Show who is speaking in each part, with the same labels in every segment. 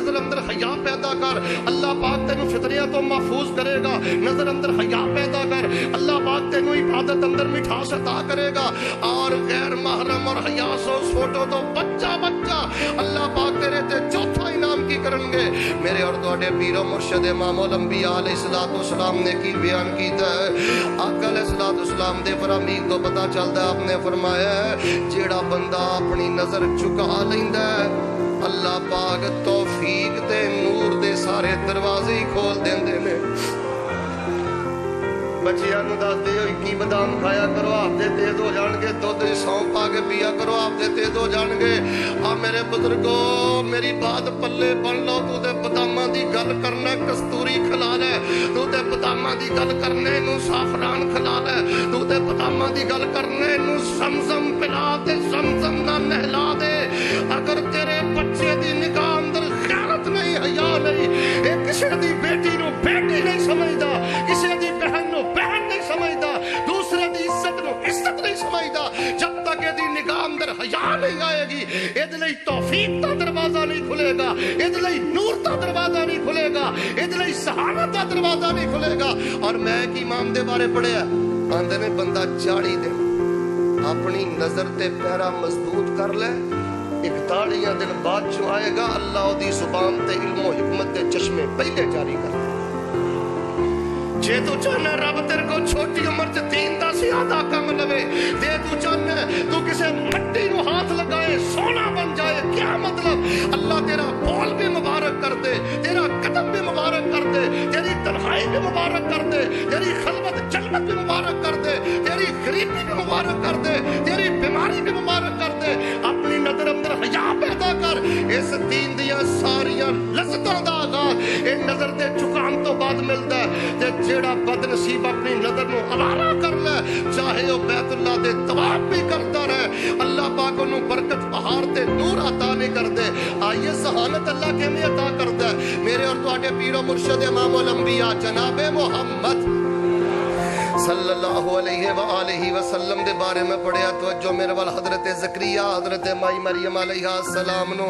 Speaker 1: نظر اندر حیا پیدا کر، اللہ پاک تینوں فطریاں تو محفوظ کرے گا۔ نظر اندر حیا پیدا کر، اللہ پاک تینوں عبادت اندر مٹھاس عطا کرے گا۔ اور غیر محرم اور حیاسوس فوٹو تو بچہ اللہ پاک تیرے تے چوتھا انعام کی کرن گے۔ میرے اور تواڈے پیر و مرشد امام الانبیاء علیہ الصلوۃ والسلام نے کی بیان کیتا ہے؟ آقا علیہ الصلوۃ والسلام دے فرامین تو پتہ چلدا ہے، آپ نے فرمایا ہے جیڑا بندہ اپنی نظر چکا لیندا ہے اللہ پاک توفیق تے نور دے سارے دروازے ہی کھول دیندے نے۔ بچیاں نوں دسدے ہو کی بادام کھایا کرو، آپ دے تیز ہو جان گے، دودھ سونف پا کے پیا کرو، آپ دے تیز ہو جان گے۔ آ میرے بزرگو میری بات پلے بن لو، تو تے باداماں دی گل کرنا کستوری کھلا لے، تو تے باداماں دی گل کرنے نوں سافران کھلا لے، تو تے باداماں دی گل کرنے نوں زمزم پلا تے زمزم نال نہلا دے۔ اگر تیرے بچے دی نگاہ اندر غیرت نہیں، حیا نہیں، اے کسے دی بیٹی نوں بیٹی نہیں سمجھدا، کسے دی بہن نوں بہن نہیں سمجھدا، دوسرے دی عزت نو عزت نہیں سمجھدا، جب تک یہ نگاہ اندر حیا نہیں آئے گی یہ لئی توفیق دا دروازہ نہیں کھلے گا، یہ لئی نور دا دروازہ نہیں کھلے گا، یہ لئی سہانت دا دروازہ نہیں کھلے گا۔ اور میں ایک امام دے بارے پڑھیا، آندے نے بندہ 40 دن اپنی نظر تے پیرا مضبوط کر لے، 41 دن بعد جو آئے گا اللہ دی زبان تے علم و حکمت دے چشمے پہلے جاری کر دے۔ جے تو چاہنا رب تیرے کو چھوٹی عمر چ دین دا زیادہ کم لوے، جے تو چاہنا تو کسے مٹی نو ہاتھ لگائے سونا بن جائے، کیا مطلب؟ اللہ تیرا بول بھی مبارک کر دے، تیرا قدم بھی مبارک کر دے، تیری تنہائی بھی مبارک کر دے، تیری خلوت جلوت بھی مبارک کر دے، تیری غریبی بھی مبارک کر دے، تیری بیماری بھی مبارک کر دے۔ اپنی نظر اندر حیا پیدا کر، اس دین دیا ساریاں لذتاں دا آغاز اے نظر دے چکان تو بعد ملدا ہے۔ جیڑا بد نصیب اپنی نظر نو حوالہ کر لے، چاہے وہ بیت اللہ دے طواف بھی کرتا رہے، اللہ پاک انہوں برکت بہار تے نور عطا نہیں کر دے۔ آئیے ذہانت اللہ کے میں عطا کر دے۔ میرے اور تواڈے پیر و مرشد امام الانبیاء جناب محمد صلی اللہ علیہ وآلہ وسلم دے بارے میں پڑھیا، توجہ میرے وال حضرت زکریا حضرت مائی مریم علیہ السلام نو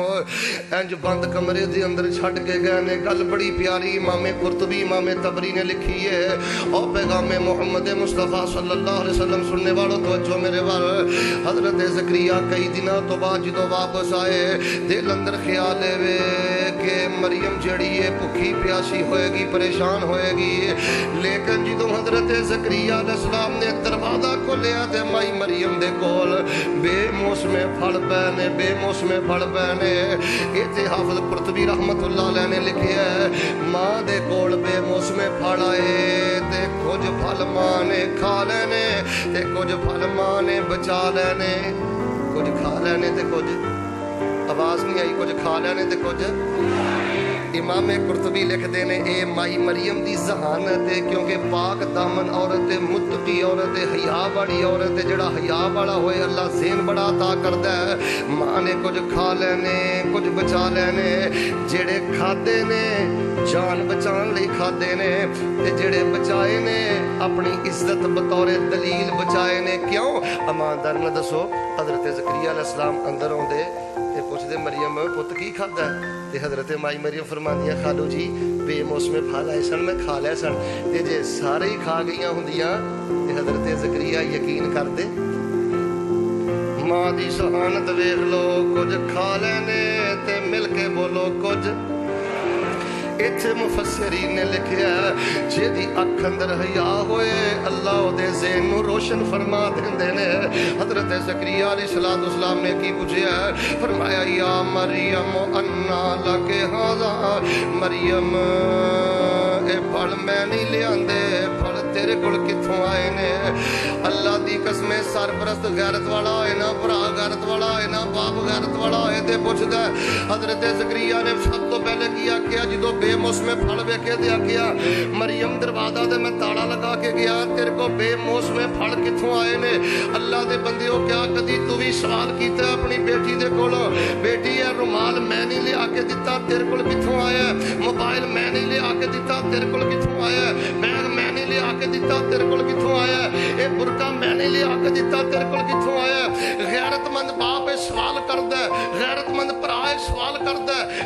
Speaker 1: انج بند کمرے دے اندر چھڈ کے گئے نے۔ گل بڑی پیاری امام قرطبی امام طبری نے لکھی ہے، اور پیغام محمد مصطفیٰ صلی اللہ علیہ وسلم سننے والوں توجہ میرے وال، حضرت زکریا کئی دنوں تو بعد جدو واپس آئے دل اندر خیال ہے کہ مریم جڑی ہے بھوکی پیاسی ہوئے گی، پریشان ہوئے گی، لیکن جدو حضرت زکریا علیہ السلام نے دروازہ کھولیا تے مائی مریم دے کول بے موسم پھل پے، بے موسم پھل پے۔ ایتھے حافظ قرطبی رحمت اللہ علیہ نے لکھیا ہے ماں دے کول بے موسم پھل آئے تے کچھ پھل ماں نے کھا لینے تے کچھ پھل ماں نے بچا لینے، کچھ کھا لینے تے کچھ، آواز نہیں آئی، کچھ کھا لینے تے کچھ۔ امام قرطبی لکھ دینے اے مائی مریم دی ذہانت ہے، کیونکہ پاک دامن عورت متقی عورت حیا والی عورت، جڑا حیا والا ہوئے اللہ ذہن بڑا عطا کردا ہے۔ ماں نے کچھ کھا لینے کچھ بچا لینے، جڑے کھادے نے جان بچان لئی کھادے نے تے جڑے بچائے نے اپنی عزت بطور دلیل بچائے نے۔ کیوں؟ اماندار نہ دسو، حضرت زکریا علیہ السلام اندر ہوندے تے پوچھدے مریم پت کی کھادا ہے؟ تے حضرت مائی مریم فرماندیاں خالو جی بے موسم پھل آئے سن میں کھا لے سن، تے جے سارے ہی کھا گئیاں ہوندیاں تے حضرت زکریا یقین کر دے۔ ماں دی سہانت ویکھ لو، کچھ کھا لینے تے مل کے بولو کچھ۔ ایتھے مفسرین نے لکھیا جے دی اکھ اندر حیا ہوئے اللہ دے ذہن نو روشن فرما دیندے نے۔ حضرت زکریا علیہ السلام نے کی پوچھیا، فرمایا یا مریم انا لک ھذا، مریم اے پھل میں نہیں لیاندے، پھل تیرے کول کتھوں آئے نے؟ اللہ دی قسم سرپرست غیرت والا ہوئے نا، بھرا غیرت والا ہوئے نا، باپ غیرت والا ہوئے تے پوچھدا حضرت زکریا نے سب تو پہلے کیا کیا جدو بے موسم پھل ویکھے دیا کیا مریم دروازہ دے میں تالا لگا کے گیا، تیرے کو بے موسم پھل کتھوں آئے نے؟ اللہ دے بندیو کیا کدی تو بھی سوال کیتا ہے اپنی بیٹی دے کولو، بیٹی ہے رومال میں نہیں لے آ کے دتا تیرے کول کتھوں آیا ہے؟ موبائل میں نہیں لے آ کے دتا تیرے کول کتھوں آیا ہے؟ بیگ میں نہیں لے آ کے دتا تیرے کول کتھوں آیا ہے؟ اے برقع میں نہیں لے آ کے دتا تیرے کول کتھوں آیا ہے؟ غیرت مند باپ سوال کردا ہے، غیرت مند بھرا سوال کردا ہے،